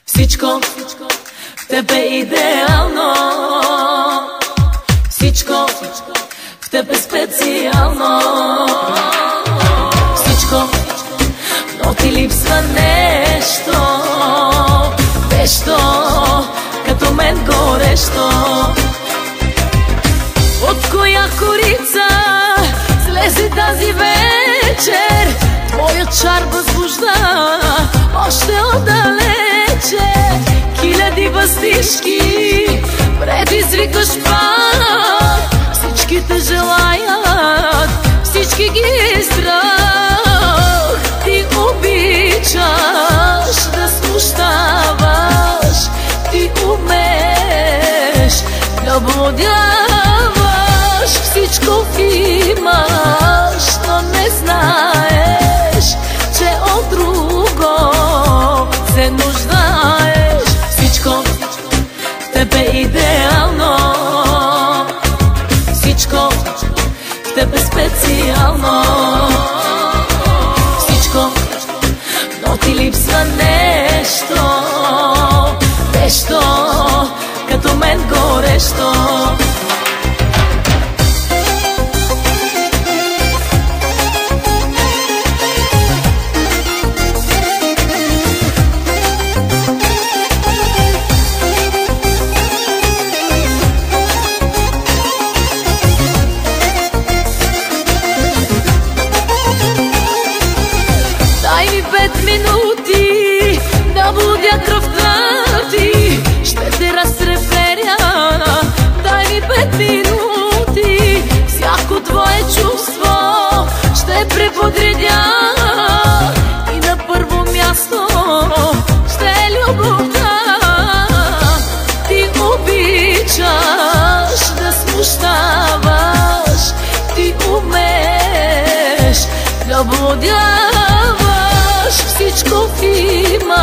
Всичко в теб е идеално, всичко в теб е специално, всичко, но ти липсва нещо, нещо като мен горещо. От коя корица слезе тази вечер? Твоят чар възбужда още отдалече. Хиляди въздишки предизвикаш пак. Всичките желаят, всички ги е страх. Ти обичаш да смущаваш, ти умееш да блудяваш. Всичко имаш, но не знаеш, че от друго се нуждаеш. Всичко в теб е идеално, всичко в теб е специално, всичко, но ти липсва нещо, нещо като мен горещо. Дай ми 5 минути да будя кръвта ти, ще те разтреперя. Дай ми 5 минути, всяко твое чувство ще преподредя. И на първо място ще е любовта. Ти обичаш да смущаваш, ти умееш да блудяваш. Всичко има.